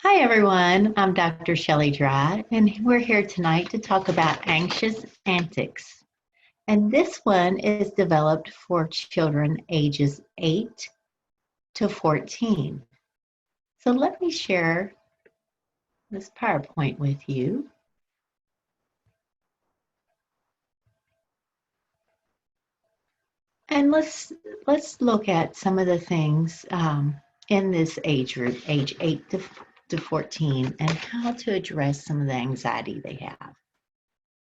Hi everyone, I'm Dr. Shelli Dry, and we're here tonight to talk about anxious antics. And this one is developed for children ages 8 to 14. So let me share this PowerPoint with you. And let's look at some of the things in this age group, age 8 to 14, and how to address some of the anxiety they have.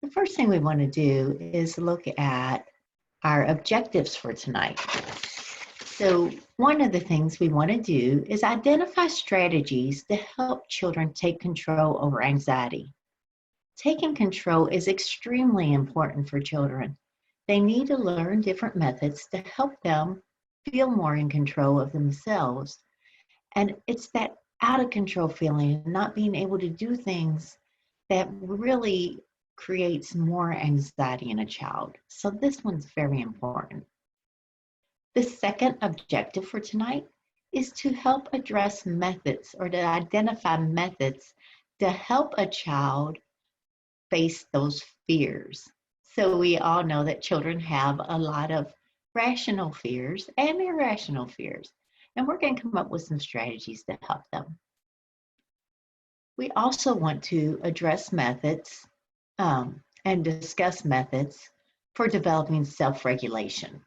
The first thing we want to do is look at our objectives for tonight. So one of the things we want to do is identify strategies to help children take control over anxiety. Taking control is extremely important for children. They need to learn different methods to help them feel more in control of themselves. And it's that out of control feeling, not being able to do things that really creates more anxiety in a child. So this one's very important. The second objective for tonight is to help address methods or to identify methods to help a child face those fears. So we all know that children have a lot of rational fears and irrational fears, and we're going to come up with some strategies to help them. We also want to address methods and discuss methods for developing self-regulation.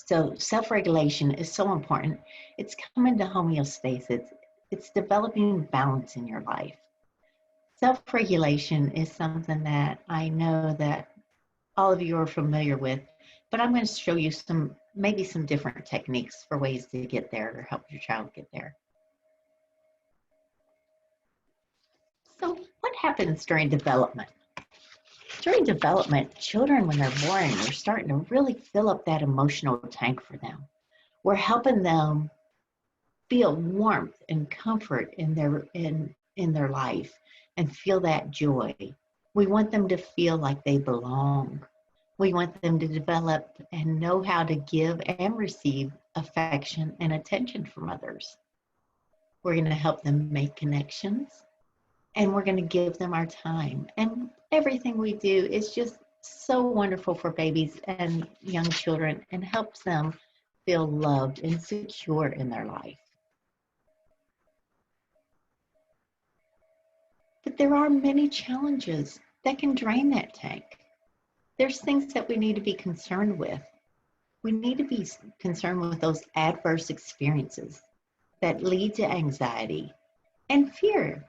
So self-regulation is so important. It's coming to homeostasis. It's developing balance in your life. Self-regulation is something that I know that all of you are familiar with, but I'm going to show you maybe some different techniques for ways to get there or help your child get there. So what happens during development? During development, children, when they're born, we're starting to really fill up that emotional tank for them. We're helping them feel warmth and comfort in their life and feel that joy. We want them to feel like they belong. We want them to develop and know how to give and receive affection and attention from others. We're going to help them make connections, and we're going to give them our time. And everything we do is just so wonderful for babies and young children and helps them feel loved and secure in their life. But there are many challenges that can drain that tank. There's things that we need to be concerned with. We need to be concerned with those adverse experiences that lead to anxiety and fear.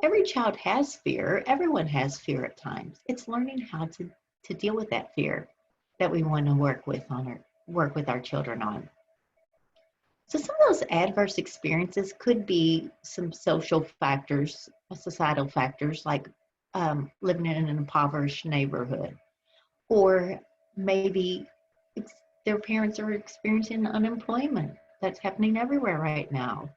Every child has fear. Everyone has fear at times. It's learning how to deal with that fear that we want to work with our children on. So some of those adverse experiences could be some social factors, societal factors, like living in an impoverished neighborhood, or maybe their parents are experiencing unemployment. That's happening everywhere right now.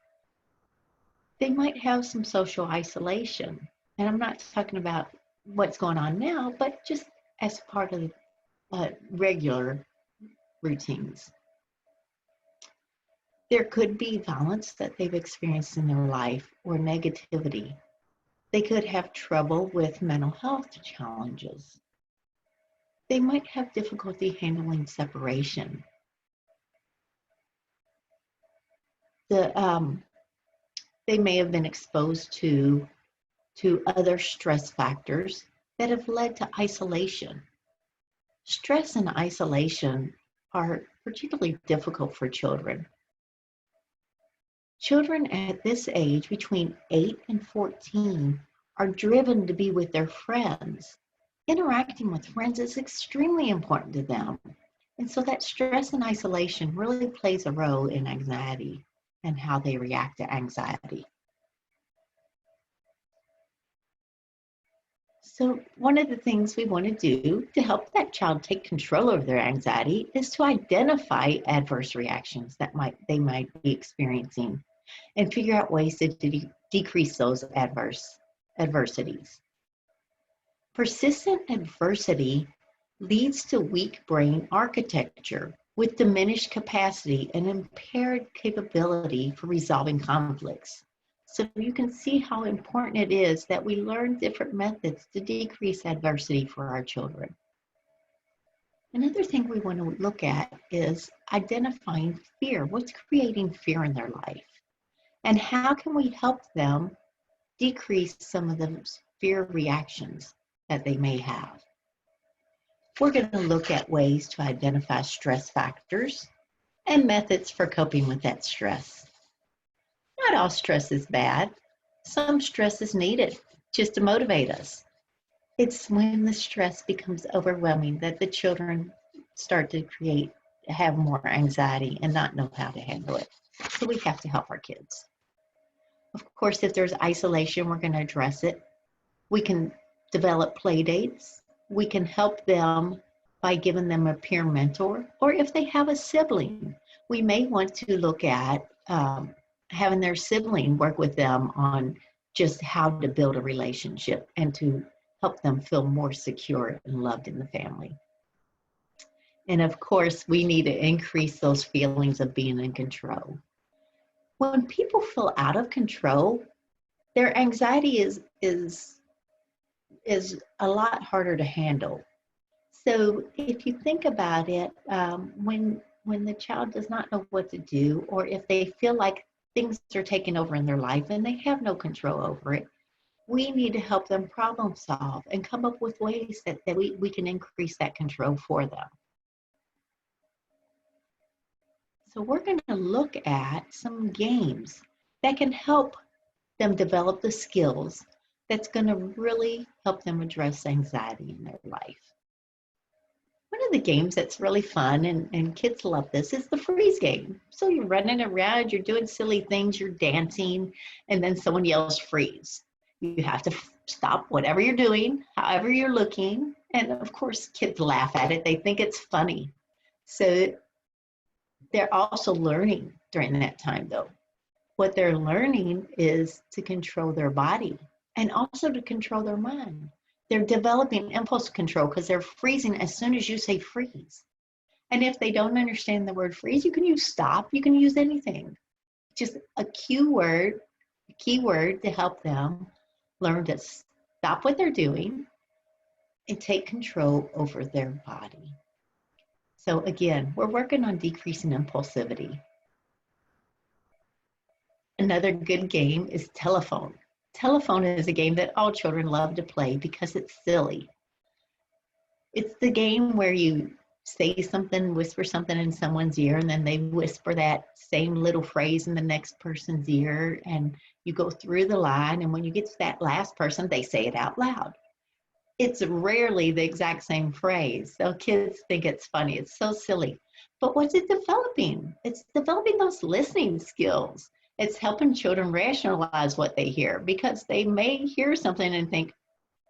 They might have some social isolation. And I'm not talking about what's going on now, but just as part of regular routines. There could be violence that they've experienced in their life or negativity. They could have trouble with mental health challenges. They might have difficulty handling separation. They may have been exposed to other stress factors that have led to isolation. Stress and isolation are particularly difficult for children. Children at this age, between 8 and 14, are driven to be with their friends. Interacting with friends is extremely important to them. And so that stress and isolation really plays a role in anxiety and how they react to anxiety. So one of the things we want to do to help that child take control over their anxiety is to identify adverse reactions that they might be experiencing and figure out ways to decrease those adversities. Persistent adversity leads to weak brain architecture with diminished capacity and impaired capability for resolving conflicts. So you can see how important it is that we learn different methods to decrease adversity for our children. Another thing we want to look at is identifying fear. What's creating fear in their life? And how can we help them decrease some of those fear reactions that they may have? We're going to look at ways to identify stress factors and methods for coping with that stress. Not all stress is bad. Some stress is needed just to motivate us. It's when the stress becomes overwhelming that the children start to have more anxiety and not know how to handle it. So we have to help our kids. Of course, if there's isolation, we're going to address it. We can develop play dates. We can help them by giving them a peer mentor, or if they have a sibling, we may want to look at having their sibling work with them on just how to build a relationship and to help them feel more secure and loved in the family. And of course, we need to increase those feelings of being in control. When people feel out of control, their anxiety is a lot harder to handle. So if you think about it, when the child does not know what to do, or if they feel like things are taking over in their life and they have no control over it, we need to help them problem solve and come up with ways that we can increase that control for them. So we're going to look at some games that can help them develop the skills that's going to really help them address anxiety in their life. One of the games that's really fun, and kids love this, is the freeze game. So you're running around, you're doing silly things, you're dancing, and then someone yells freeze. You have to stop whatever you're doing, however you're looking, and of course kids laugh at it. They think it's funny. So they're also learning during that time though. What they're learning is to control their body and also to control their mind. They're developing impulse control because they're freezing as soon as you say freeze. And if they don't understand the word freeze, you can use stop, you can use anything. Just a key word to help them learn to stop what they're doing and take control over their body. So again, we're working on decreasing impulsivity. Another good game is telephone. Telephone is a game that all children love to play because it's silly. It's the game where you say something, whisper something in someone's ear, and then they whisper that same little phrase in the next person's ear, and you go through the line, and when you get to that last person, they say it out loud. It's rarely the exact same phrase, so kids think it's funny. It's so silly. But what's it developing? It's developing those listening skills. It's helping children rationalize what they hear, because they may hear something and think,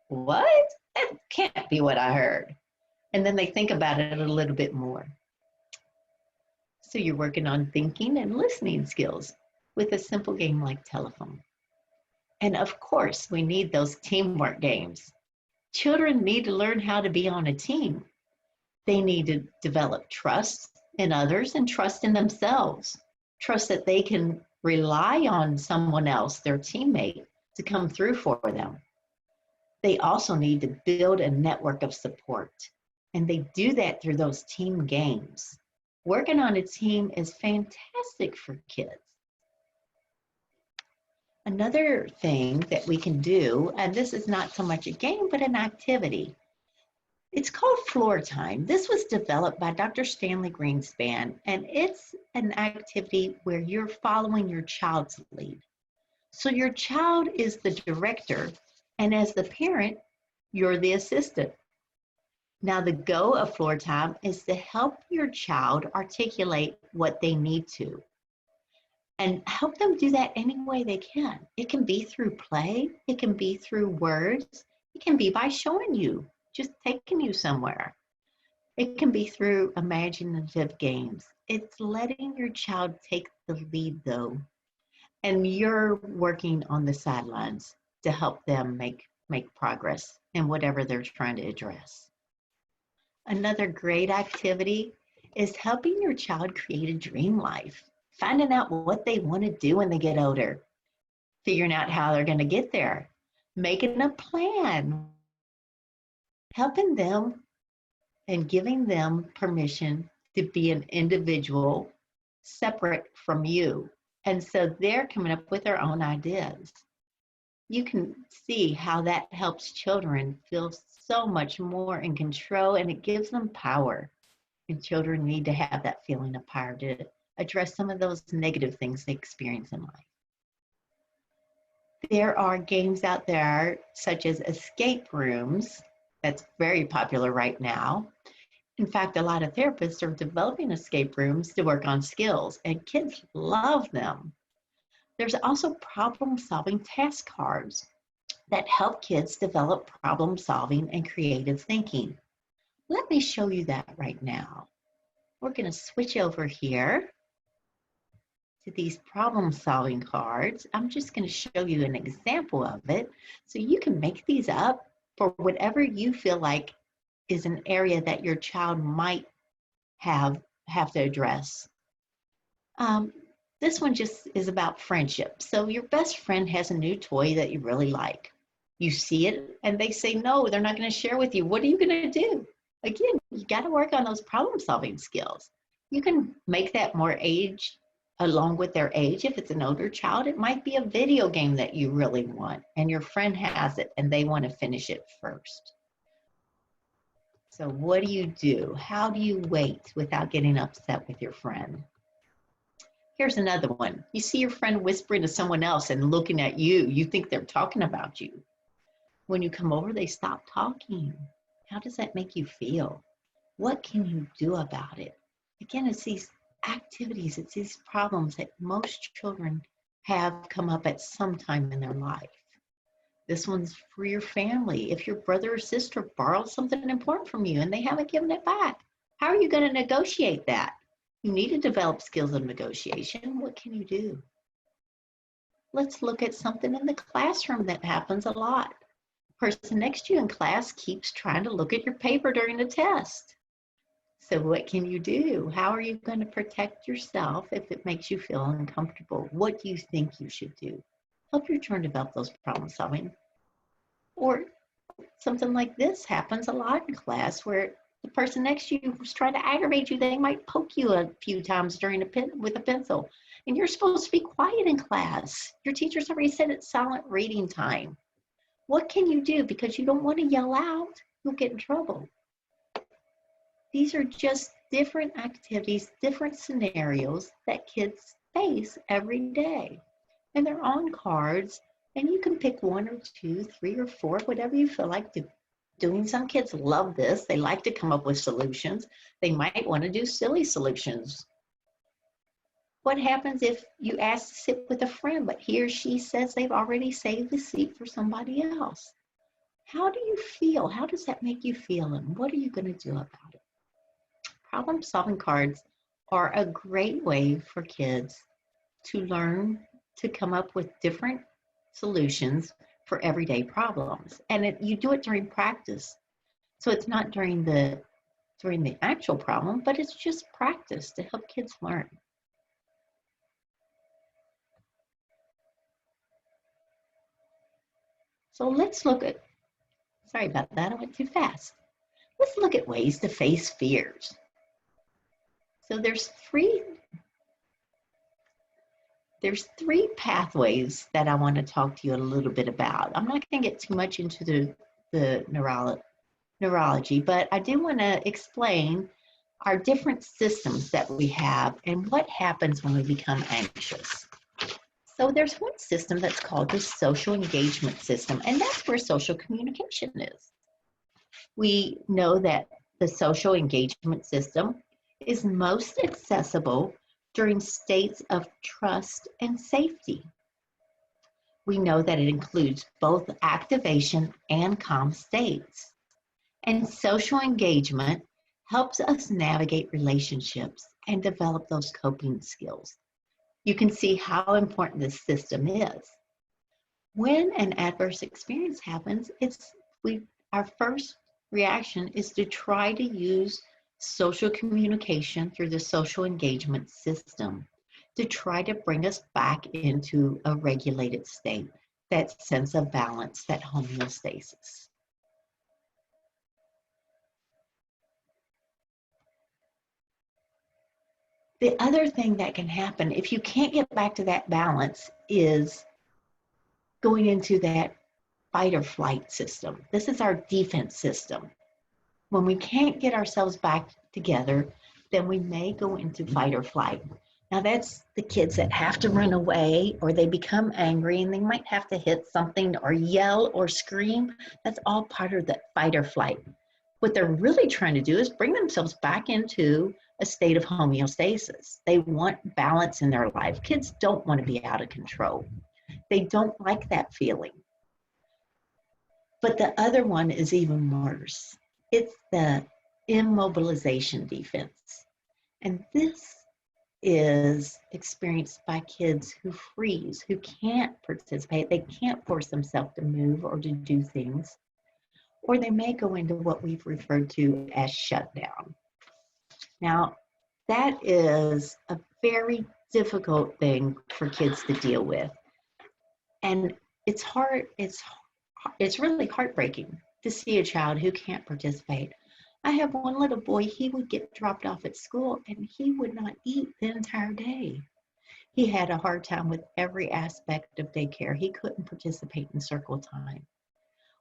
what? That can't be what I heard. And then they think about it a little bit more. So you're working on thinking and listening skills with a simple game like telephone. And of course, we need those teamwork games. Children need to learn how to be on a team. They need to develop trust in others and trust in themselves. Trust that they can rely on someone else, their teammate, to come through for them. They also need to build a network of support. And they do that through those team games. Working on a team is fantastic for kids. Another thing that we can do, and this is not so much a game, but an activity. It's called floor time. This was developed by Dr. Stanley Greenspan, and it's an activity where you're following your child's lead. So your child is the director, and as the parent, you're the assistant. Now, the goal of floor time is to help your child articulate what they need to and help them do that any way they can. It can be through play, it can be through words, it can be by showing you, just taking you somewhere. It can be through imaginative games. It's letting your child take the lead though, and you're working on the sidelines to help them make progress in whatever they're trying to address. Another great activity is helping your child create a dream life, finding out what they want to do when they get older. figuring out how they're going to get there, making a plan, helping them and giving them permission to be an individual separate from you. And so they're coming up with their own ideas. You can see how that helps children feel so much more in control, and it gives them power. And children need to have that feeling of power to address some of those negative things they experience in life. There are games out there such as escape rooms. That's very popular right now. In fact, a lot of therapists are developing escape rooms to work on skills, and kids love them. There's also problem-solving task cards that help kids develop problem-solving and creative thinking. Let me show you that right now. We're going to switch over here to these problem-solving cards. I'm just going to show you an example of it so you can make these up for whatever you feel like is an area that your child might have to address. This one just is about friendship. So your best friend has a new toy that you really like. You see it and they say no, they're not going to share with you. What are you going to do? Again, you got to work on those problem-solving skills. You can make that more age along with their age. If it's an older child, it might be a video game that you really want and your friend has it and they want to finish it first. So what do you do? How do you wait without getting upset with your friend? Here's another one. You see your friend whispering to someone else and looking at you. You think they're talking about you. When you come over, they stop talking. How does that make you feel? What can you do about it? Again, it's these activities, it's these problems that most children have come up at some time in their life. This one's for your family. If your brother or sister borrows something important from you and they haven't given it back, how are you going to negotiate that? You need to develop skills of negotiation. What can you do? Let's look at something in the classroom that happens a lot. The person next to you in class keeps trying to look at your paper during the test. So what can you do? How are you going to protect yourself if it makes you feel uncomfortable? What do you think you should do? Help your children develop those problem solving. Or something like this happens a lot in class where the person next to you is trying to aggravate you. They might poke you a few times with a pencil. And you're supposed to be quiet in class. Your teacher's already said it's silent reading time. What can you do? Because you don't want to yell out. You'll get in trouble. These are just different activities, different scenarios that kids face every day. And they're on cards, and you can pick 1 or 2, 3 or 4, whatever you feel like doing. Some kids love this. They like to come up with solutions. They might want to do silly solutions. What happens if you ask to sit with a friend, but he or she says they've already saved the seat for somebody else? How do you feel? How does that make you feel? And what are you going to do about it? Problem-solving cards are a great way for kids to learn to come up with different solutions for everyday problems. And you do it during practice. So it's not during the actual problem, but it's just practice to help kids learn. So let's look at, sorry about that, I went too fast. Let's look at ways to face fears. So there's three pathways that I want to talk to you a little bit about. I'm not going to get too much into the neurology, but I do want to explain our different systems that we have and what happens when we become anxious. So there's one system that's called the social engagement system, and that's where social communication is. We know that the social engagement system is most accessible during states of trust and safety. We know that it includes both activation and calm states. And social engagement helps us navigate relationships and develop those coping skills. You can see how important this system is. When an adverse experience happens, our first reaction is to try to use social communication through the social engagement system to try to bring us back into a regulated state, that sense of balance, that homeostasis. The other thing that can happen if you can't get back to that balance is going into that fight or flight system. This is our defense system. When we can't get ourselves back together, then we may go into fight or flight. Now that's the kids that have to run away, or they become angry and they might have to hit something or yell or scream. That's all part of the fight or flight. What they're really trying to do is bring themselves back into a state of homeostasis. They want balance in their life. Kids don't want to be out of control. They don't like that feeling. But the other one is even worse. It's the immobilization defense. And this is experienced by kids who freeze, who can't participate. They can't force themselves to move or to do things. Or they may go into what we've referred to as shutdown. Now, that is a very difficult thing for kids to deal with. And it's hard, it's really heartbreaking to see a child who can't participate. I have one little boy, he would get dropped off at school and he would not eat the entire day. He had a hard time with every aspect of daycare. He couldn't participate in circle time.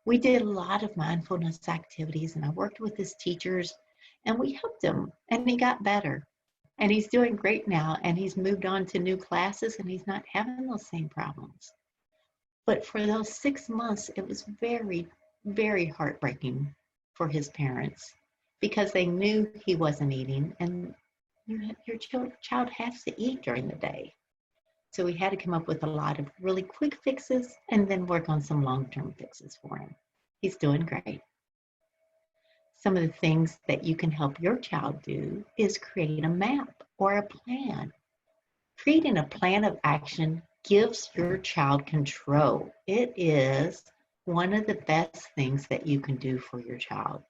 We did a lot of mindfulness activities and I worked with his teachers and we helped him and he got better. And he's doing great now and he's moved on to new classes and he's not having those same problems. But for those 6 months, it was very, very heartbreaking for his parents because they knew he wasn't eating and your child has to eat during the day. So we had to come up with a lot of really quick fixes and then work on some long-term fixes for him. He's doing great. Some of the things that you can help your child do is create a map or a plan. Creating a plan of action gives your child control. It is one of the best things that you can do for your child.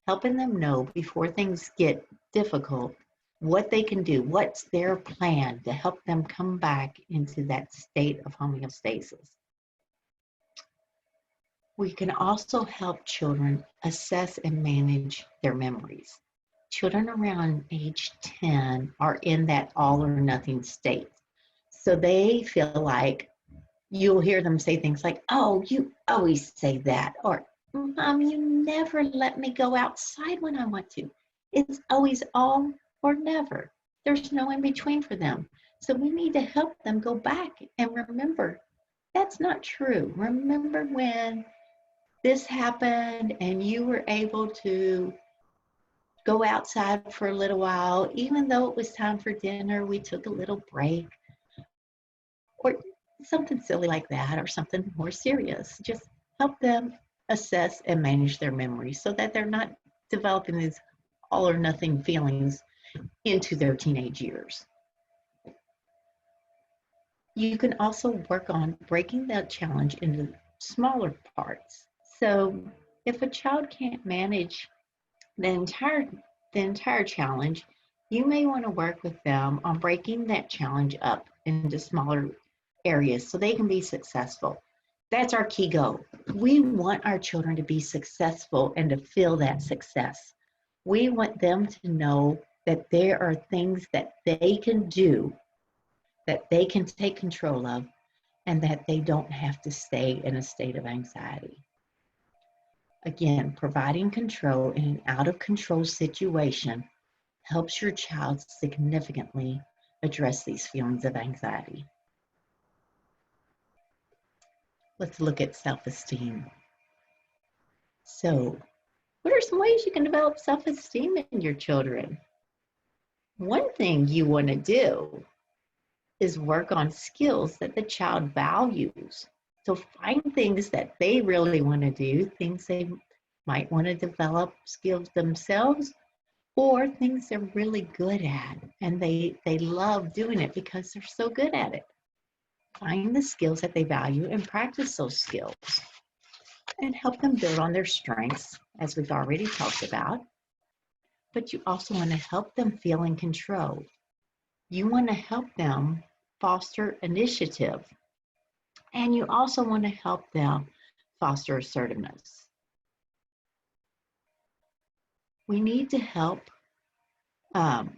Helping them know before things get difficult what they can do, what's their plan to help them come back into that state of homeostasis. We can also help children assess and manage their memories. Children around age 10 are in that all or nothing state. So they feel like you'll hear them say things like, oh, you always say that, or Mom, you never let me go outside when I want to. It's always all or never. There's no in between for them. So we need to help them go back and remember, that's not true. Remember when this happened and you were able to go outside for a little while, even though it was time for dinner, we took a little break, or something silly like that, or something more serious. Just help them assess and manage their memories so that they're not developing these all or nothing feelings into their teenage years. You can also work on breaking that challenge into smaller parts. So if a child can't manage the entire challenge, you may want to work with them on breaking that challenge up into smaller areas so they can be successful. That's our key goal. We want our children to be successful and to feel that success. We want them to know that there are things that they can do, that they can take control of, and that they don't have to stay in a state of anxiety. Again, providing control in an out-of-control situation helps your child significantly address these feelings of anxiety. Let's look at self-esteem. So, what are some ways you can develop self-esteem in your children? One thing you want to do is work on skills that the child values. So find things that they really want to do, things they might want to develop skills themselves, or things they're really good at and they love doing it because they're so good at it. Find the skills that they value and practice those skills and help them build on their strengths, as we've already talked about. But you also want to help them feel in control. You want to help them foster initiative, and you also want to help them foster assertiveness. We need to help them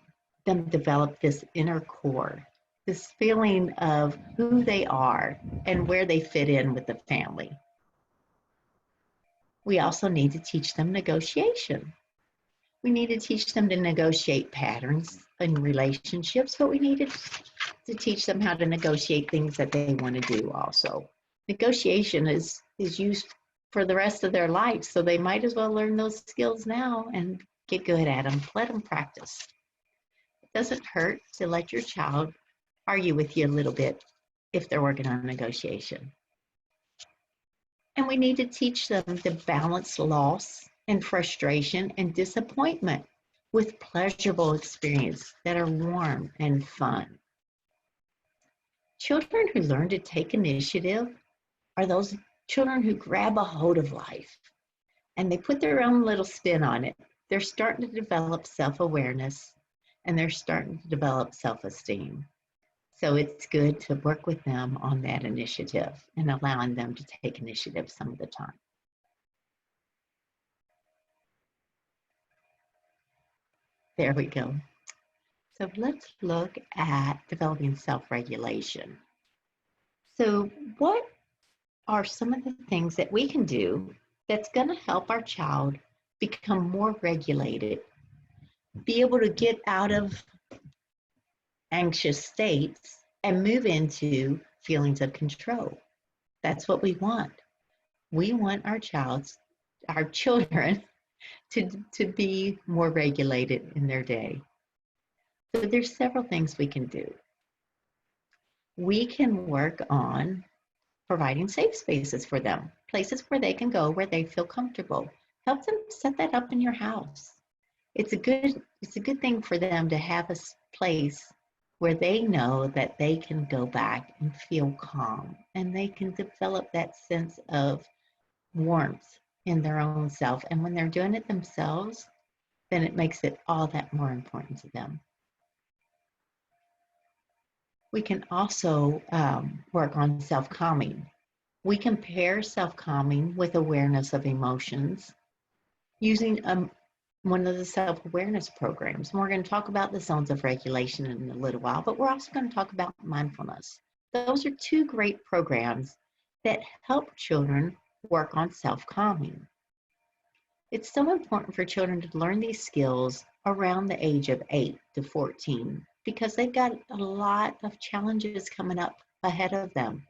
develop this inner core, this feeling of who they are and where they fit in with the family. We also need to teach them negotiation. We need to teach them to negotiate patterns in relationships, but we need to teach them how to negotiate things that they want to do also. Negotiation is used for the rest of their life, so they might as well learn those skills now and get good at them. Let them practice. It doesn't hurt to let your child argue with you a little bit if they're working on negotiation. And we need to teach them to balance loss and frustration and disappointment with pleasurable experiences that are warm and fun. Children who learn to take initiative are those children who grab a hold of life and they put their own little spin on it. They're starting to develop self-awareness and they're starting to develop self-esteem. So it's good to work with them on that initiative and allowing them to take initiative some of the time. There we go. So let's look at developing self-regulation. So what are some of the things that we can do that's going to help our child become more regulated, be able to get out of anxious states and move into feelings of control? That's what we want. We want our children to be more regulated in their day. So there's several things we can do. We can work on providing safe spaces for them, places where they can go where they feel comfortable. Help them set that up in your house. It's a good thing for them to have a place where they know that they can go back and feel calm and they can develop that sense of warmth in their own self. And when they're doing it themselves, then it makes it all that more important to them. We can also work on self-calming. We can pair self-calming with awareness of emotions using one of the self-awareness programs. And we're going to talk about the zones of regulation in a little while, but we're also going to talk about mindfulness. Those are two great programs that help children work on self-calming. It's so important for children to learn these skills around the age of 8 to 14 because they've got a lot of challenges coming up ahead of them.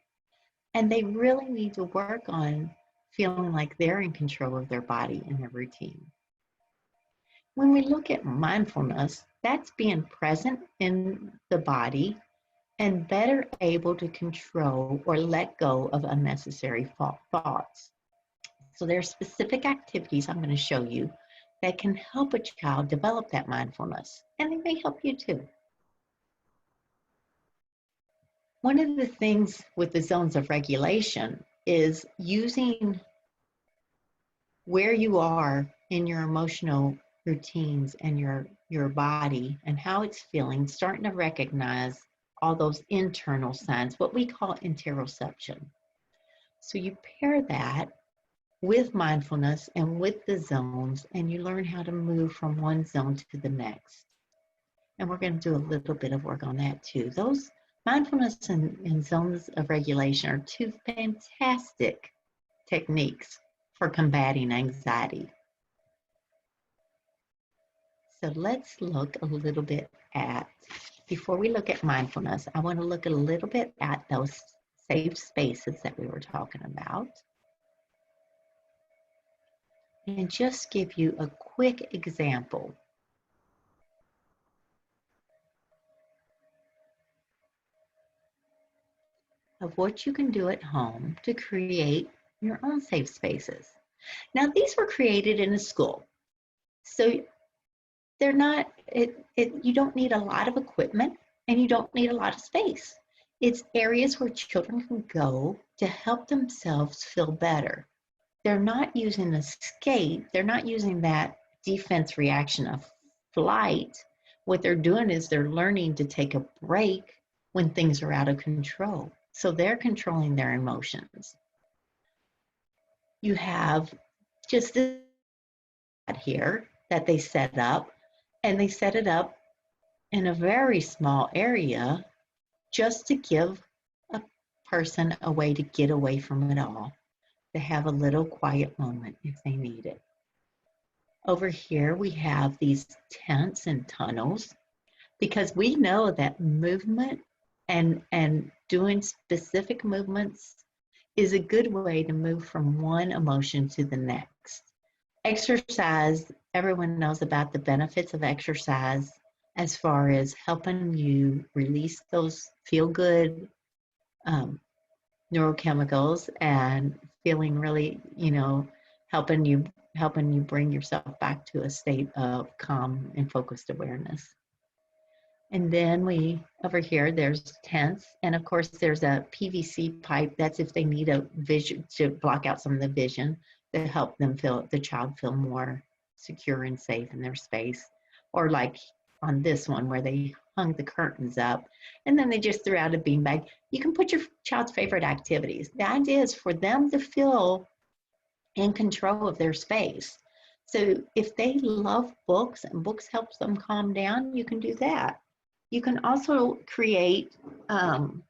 And they really need to work on feeling like they're in control of their body and their routine. When we look at mindfulness, that's being present in the body and better able to control or let go of unnecessary thoughts. So there are specific activities I'm going to show you that can help a child develop that mindfulness, and they may help you too. One of the things with the zones of regulation is using where you are in your emotional routines and your body and how it's feeling, starting to recognize all those internal signs, what we call interoception. So you pair that with mindfulness and with the zones, and you learn how to move from one zone to the next. And we're going to do a little bit of work on that too. Those mindfulness and zones of regulation are two fantastic techniques for combating anxiety. So let's look a little bit at, before we look at mindfulness, I want to look a little bit at those safe spaces that we were talking about. And just give you a quick example. Of what you can do at home to create your own safe spaces. Now, these were created in a school. So they're not, you don't need a lot of equipment and you don't need a lot of space. It's areas where children can go to help themselves feel better. They're not using escape, they're not using that defense reaction of flight, what they're doing is they're learning to take a break when things are out of control. So they're controlling their emotions. You have just this here that they set up, and they set it up in a very small area just to give a person a way to get away from it all, to have a little quiet moment if they need it. Over here, we have these tents and tunnels because we know that movement and doing specific movements is a good way to move from one emotion to the next. Exercise, everyone knows about the benefits of exercise as far as helping you release those feel-good neurochemicals and feeling really, helping you bring yourself back to a state of calm and focused awareness. And then over here, there's tents. And of course, there's a PVC pipe. That's if they need a vision to block out some of the vision to help the child feel more secure and safe in their space. Or like on this one where they hung the curtains up and then they just threw out a beanbag. You can put your child's favorite activities. The idea is for them to feel in control of their space. So if they love books and books helps them calm down, you can do that. You can also create some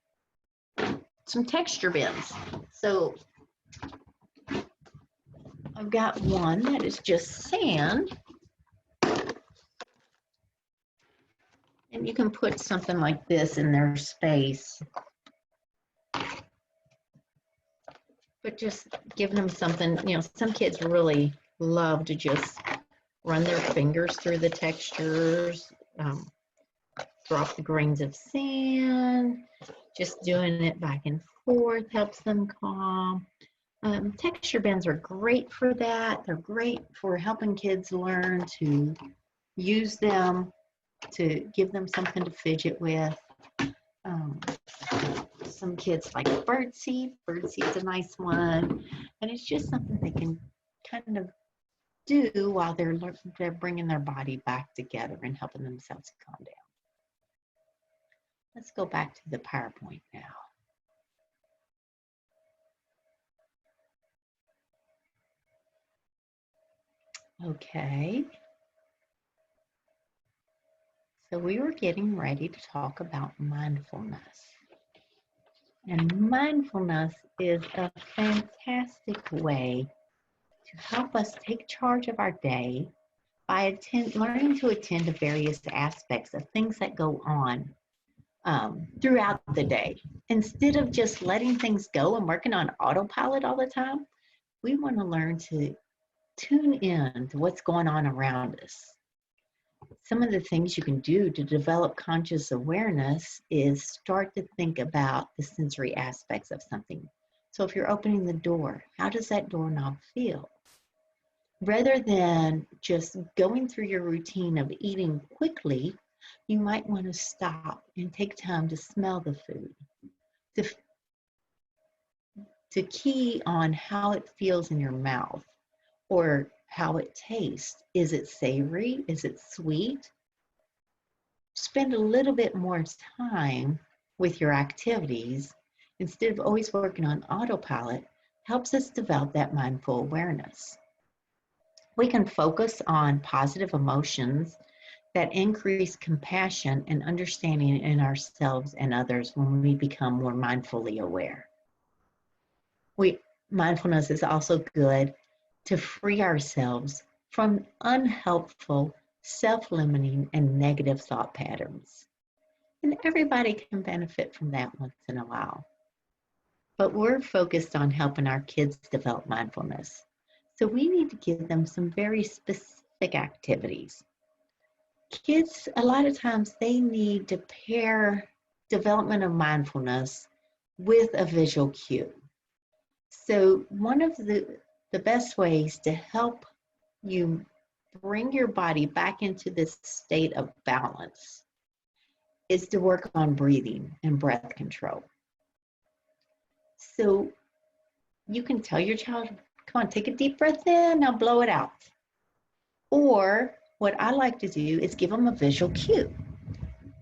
texture bins. So I've got one that is just sand. And you can put something like this in their space. But just giving them something, some kids really love to just run their fingers through the textures, drop the grains of sand, just doing it back and forth helps them calm. Texture bins are great for that. They're great for helping kids learn to use them, to give them something to fidget with. Some kids like birdseed. Birdseed's a nice one. And it's just something they can kind of do while they're bringing their body back together and helping themselves calm down. Let's go back to the PowerPoint now. Okay. So we were getting ready to talk about mindfulness. And mindfulness is a fantastic way to help us take charge of our day by learning to attend to various aspects of things that go on throughout the day. Instead of just letting things go and working on autopilot all the time, we want to learn to tune in to what's going on around us. Some of the things you can do to develop conscious awareness is start to think about the sensory aspects of something. So if you're opening the door, how does that doorknob feel? Rather than just going through your routine of eating quickly, you might want to stop and take time to smell the food, to key on how it feels in your mouth or how it tastes. Is it savory? Is it sweet? Spend a little bit more time with your activities instead of always working on autopilot. Helps us develop that mindful awareness. We can focus on positive emotions that increase compassion and understanding in ourselves and others when we become more mindfully aware. Mindfulness is also good to free ourselves from unhelpful, self-limiting, and negative thought patterns. And everybody can benefit from that once in a while. But we're focused on helping our kids develop mindfulness. So we need to give them some very specific activities. Kids, a lot of times they need to pair development of mindfulness with a visual cue. So one of the best ways to help you bring your body back into this state of balance is to work on breathing and breath control. So you can tell your child, come on, take a deep breath in, now blow it out. Or what I like to do is give them a visual cue.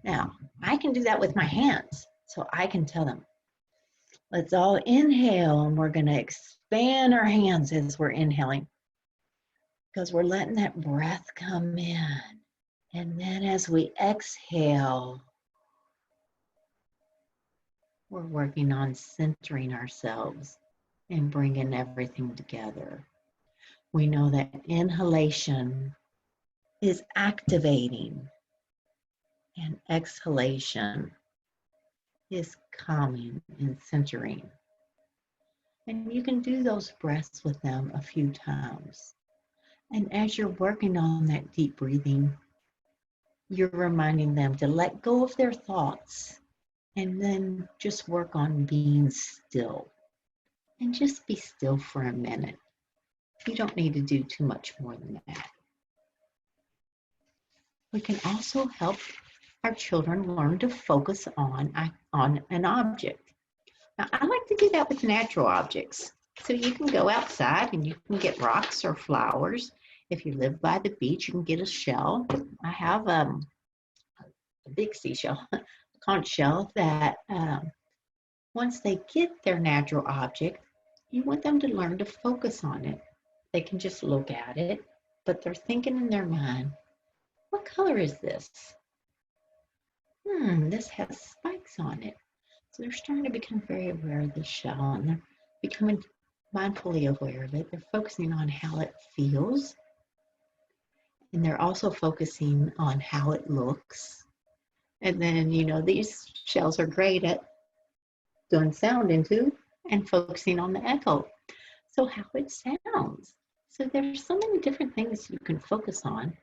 Now, I can do that with my hands. So I can tell them, let's all inhale, and we're going to expand our hands as we're inhaling, because we're letting that breath come in. And then as we exhale, we're working on centering ourselves and bringing everything together. We know that inhalation is activating, and exhalation is calming and centering. And you can do those breaths with them a few times. And as you're working on that deep breathing, you're reminding them to let go of their thoughts and then just work on being still. And just be still for a minute. You don't need to do too much more than that. We can also help our children learn to focus on an object. Now, I like to do that with natural objects. So you can go outside and you can get rocks or flowers. If you live by the beach, you can get a shell. I have a big seashell, a conch shell, that once they get their natural object, you want them to learn to focus on it. They can just look at it, but they're thinking in their mind, what color is this? This has spikes on it. So they're starting to become very aware of the shell, and they're becoming mindfully aware of it. They're focusing on how it feels, and they're also focusing on how it looks. And then, these shells are great at doing sound into and focusing on the echo. So how it sounds. So there's so many different things you can focus on.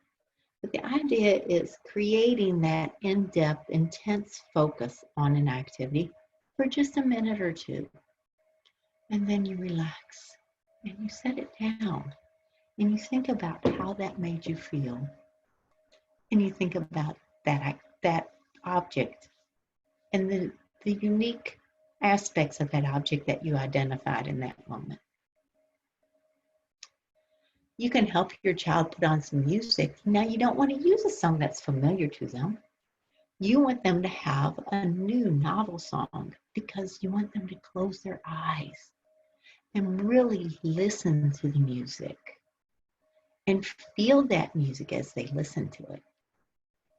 But the idea is creating that in-depth, intense focus on an activity for just a minute or two. And then you relax and you set it down and you think about how that made you feel. And you think about that object and the unique aspects of that object that you identified in that moment. You can help your child put on some music. Now, you don't want to use a song that's familiar to them. You want them to have a new novel song because you want them to close their eyes and really listen to the music and feel that music as they listen to it.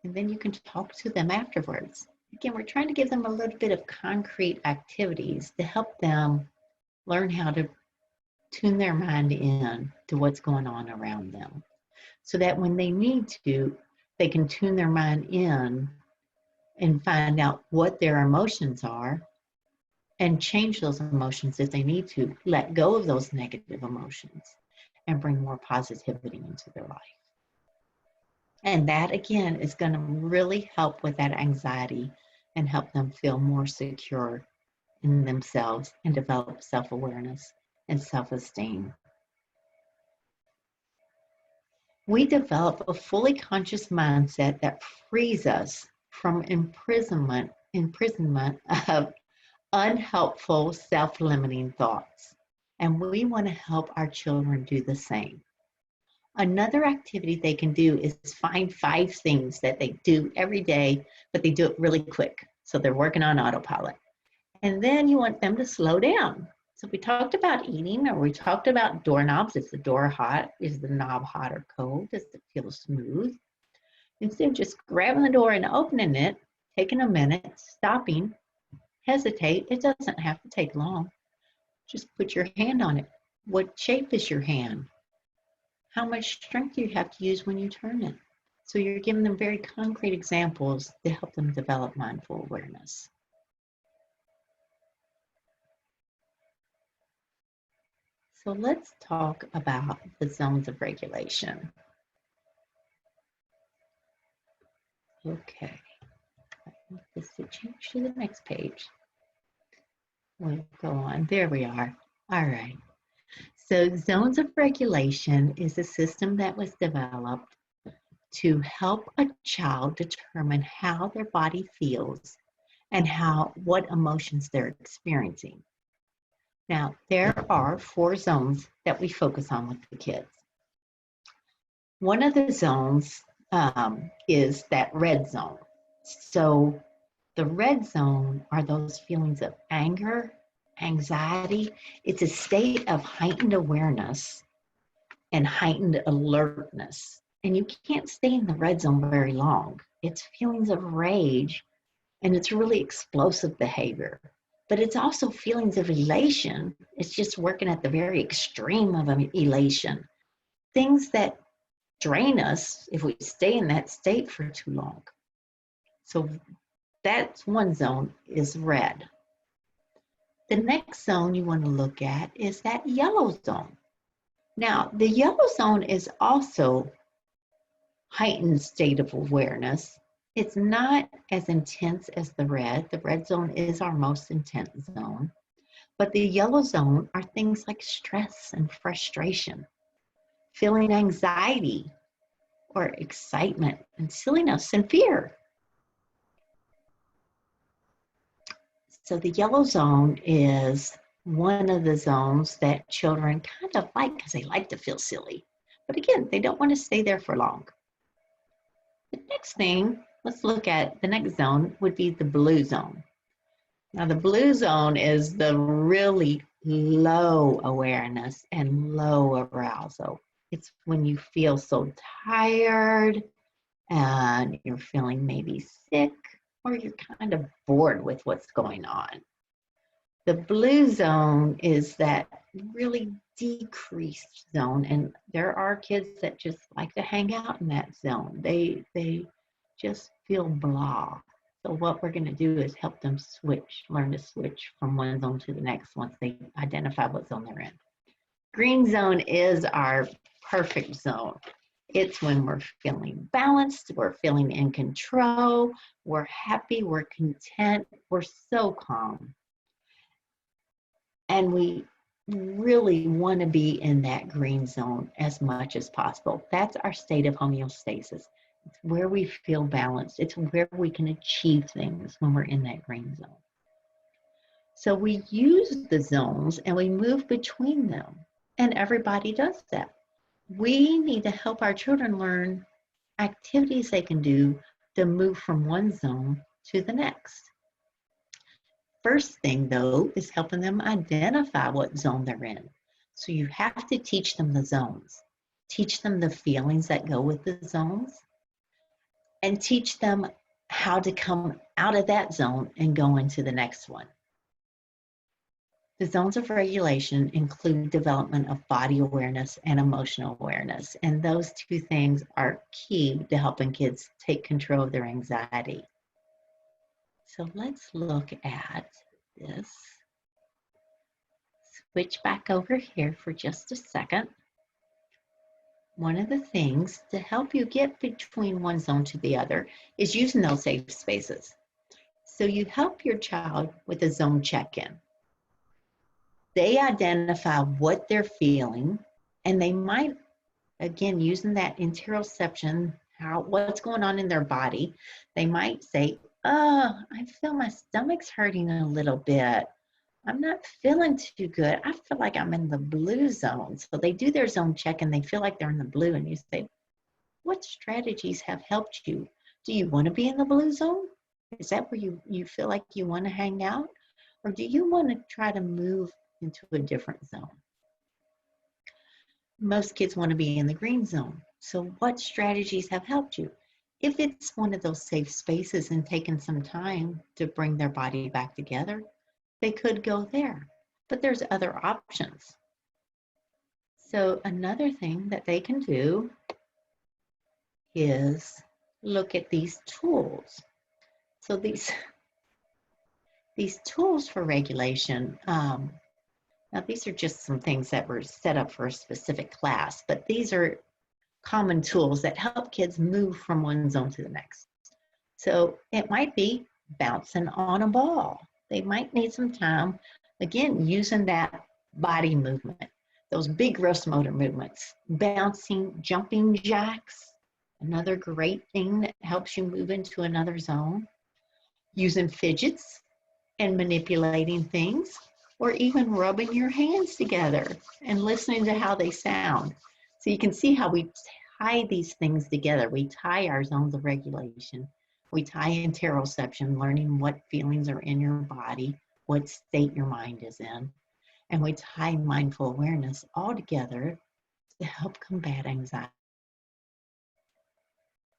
And then you can talk to them afterwards. Again, we're trying to give them a little bit of concrete activities to help them learn how to tune their mind in to what's going on around them, so that when they need to, they can tune their mind in and find out what their emotions are and change those emotions if they need to, let go of those negative emotions and bring more positivity into their life. And that, again, is going to really help with that anxiety and help them feel more secure in themselves and develop self-awareness and self-esteem. We develop a fully conscious mindset that frees us from imprisonment of unhelpful, self-limiting thoughts. And we want to help our children do the same. Another activity they can do is find 5 things that they do every day, but they do it really quick. So they're working on autopilot. And then you want them to slow down. So we talked about eating, or we talked about doorknobs. Is the door hot? Is the knob hot or cold? Does it feel smooth? Instead of just grabbing the door and opening it, taking a minute, stopping, hesitate. It doesn't have to take long. Just put your hand on it. What shape is your hand? How much strength do you have to use when you turn it? So you're giving them very concrete examples to help them develop mindful awareness. So let's talk about the zones of regulation. Okay, I want this to change to the next page. We'll go on, there we are. All right, so zones of regulation is a system that was developed to help a child determine how their body feels and what emotions they're experiencing. Now, there are 4 zones that we focus on with the kids. One of the zones is that red zone. So the red zone are those feelings of anger, anxiety. It's a state of heightened awareness and heightened alertness. And you can't stay in the red zone very long. It's feelings of rage, and it's really explosive behavior. But it's also feelings of elation. It's just working at the very extreme of elation. Things that drain us if we stay in that state for too long. So that's one zone is red. The next zone you want to look at is that yellow zone. Now, the yellow zone is also heightened state of awareness. It's not as intense as the red. The red zone is our most intense zone. But the yellow zone are things like stress and frustration, feeling anxiety or excitement and silliness and fear. So the yellow zone is one of the zones that children kind of like because they like to feel silly. But again, they don't want to stay there for long. The next thing, let's look at the next zone would be the blue zone. Now the blue zone is the really low awareness and low arousal. It's when you feel so tired and you're feeling maybe sick or you're kind of bored with what's going on. The blue zone is that really decreased zone, and there are kids that just like to hang out in that zone. They just feel blah. So what we're going to do is help them learn to switch from one zone to the next once they identify what zone they're in. Green zone is our perfect zone. It's when we're feeling balanced, we're feeling in control, we're happy, we're content, we're so calm. And we really want to be in that green zone as much as possible. That's our state of homeostasis. It's where we feel balanced. It's where we can achieve things when we're in that green zone. So we use the zones and we move between them. And everybody does that. We need to help our children learn activities they can do to move from one zone to the next. First thing, though, is helping them identify what zone they're in. So you have to teach them the zones, teach them the feelings that go with the zones, and teach them how to come out of that zone and go into the next one. The zones of regulation include development of body awareness and emotional awareness, and those two things are key to helping kids take control of their anxiety. So let's look at this. Switch back over here for just a second. One of the things to help you get between one zone to the other is using those safe spaces. So you help your child with a zone check-in. They identify what they're feeling, and they might, again, using that interoception, what's going on in their body, they might say, oh, I feel my stomach's hurting a little bit. I'm not feeling too good. I feel like I'm in the blue zone. So they do their zone check and they feel like they're in the blue, and you say, what strategies have helped you? Do you want to be in the blue zone? Is that where you feel like you want to hang out? Or do you want to try to move into a different zone? Most kids want to be in the green zone. So what strategies have helped you? If it's one of those safe spaces and taken some time to bring their body back together, they could go there. But there's other options. So another thing that they can do is look at these tools. So these tools for regulation, now these are just some things that were set up for a specific class, but these are common tools that help kids move from one zone to the next. So it might be bouncing on a ball. They might need some time, again, using that body movement, those big gross motor movements, bouncing, jumping jacks, another great thing that helps you move into another zone, using fidgets and manipulating things, or even rubbing your hands together and listening to how they sound. So you can see how we tie these things together. We tie our zones of regulation. We tie interoception, learning what feelings are in your body, what state your mind is in. And we tie mindful awareness all together to help combat anxiety.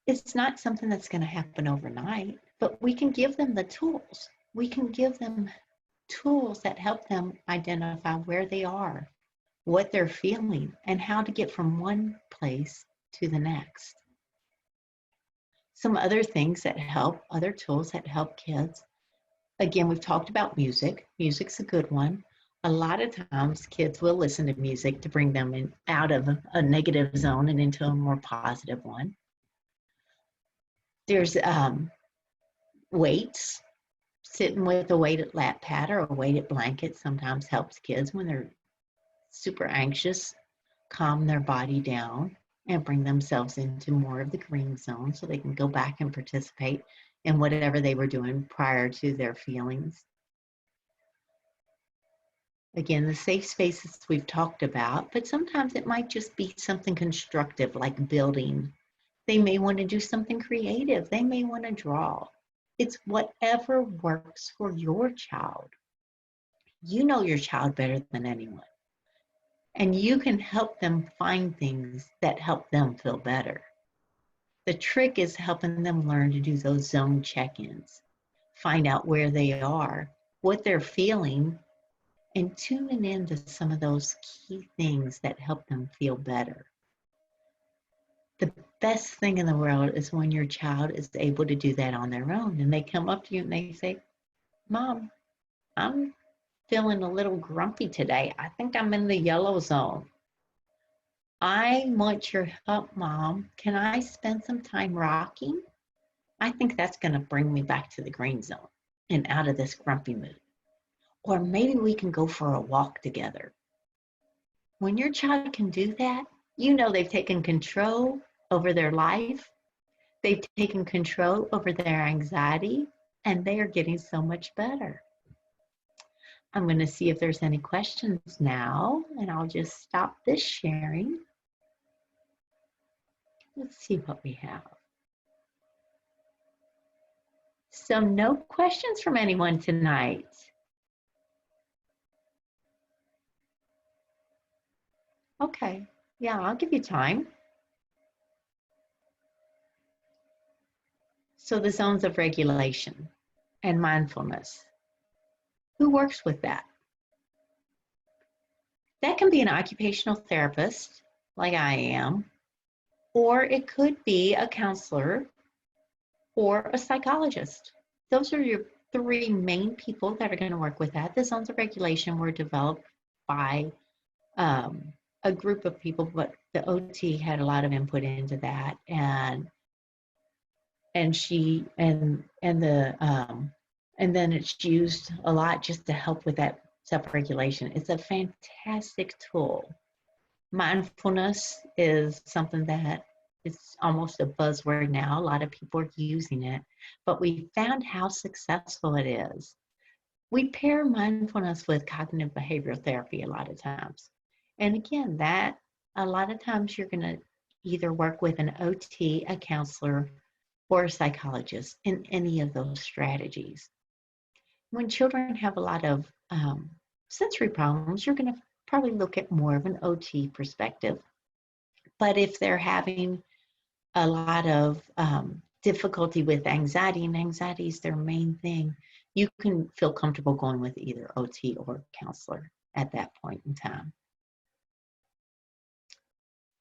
It's not something that's going to happen overnight, but we can give them the tools. We can give them tools that help them identify where they are, what they're feeling, and how to get from one place to the next. Some other things that help, other tools that help kids. Again, we've talked about music. Music's a good one. A lot of times kids will listen to music to bring them out of a negative zone and into a more positive one. There's weights. Sitting with a weighted lap pad or a weighted blanket sometimes helps kids when they're super anxious, calm their body down and bring themselves into more of the green zone so they can go back and participate in whatever they were doing prior to their feelings. Again, the safe spaces we've talked about, but sometimes it might just be something constructive like building. They may want to do something creative. They may want to draw. It's whatever works for your child. You know your child better than anyone. And you can help them find things that help them feel better. The trick is helping them learn to do those zone check-ins, find out where they are, what they're feeling, and tuning into some of those key things that help them feel better. The best thing in the world is when your child is able to do that on their own and they come up to you and they say, Mom, I'm feeling a little grumpy today. I think I'm in the yellow zone. I want your help, Mom. Can I spend some time rocking? I think that's going to bring me back to the green zone and out of this grumpy mood. Or maybe we can go for a walk together. When your child can do that, you know they've taken control over their life. They've taken control over their anxiety, and they are getting so much better. I'm going to see if there's any questions now, and I'll just stop this sharing. Let's see what we have. So no questions from anyone tonight. Okay, yeah, I'll give you time. So the zones of regulation and mindfulness. Who works with that? That can be an occupational therapist, like I am, or it could be a counselor or a psychologist. Those are your three main people that are going to work with that. The zones of regulation were developed by a group of people, but the OT had a lot of input into that, and then it's used a lot just to help with that self-regulation. It's a fantastic tool. Mindfulness is something that is almost a buzzword now. A lot of people are using it, but we found how successful it is. We pair mindfulness with cognitive behavioral therapy a lot of times. And again, that a lot of times you're going to either work with an OT, a counselor, or a psychologist in any of those strategies. When children have a lot of sensory problems, you're going to probably look at more of an OT perspective. But if they're having a lot of difficulty with anxiety, and anxiety is their main thing, you can feel comfortable going with either OT or counselor at that point in time.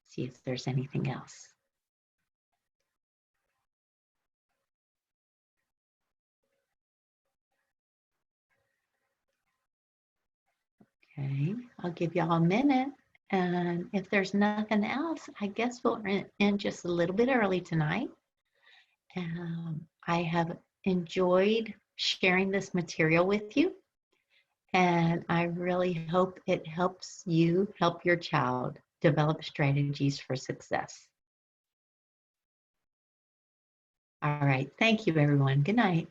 See if there's anything else. Okay, I'll give y'all a minute. And if there's nothing else, I guess we'll end just a little bit early tonight. I have enjoyed sharing this material with you. And I really hope it helps you help your child develop strategies for success. All right, thank you, everyone. Good night.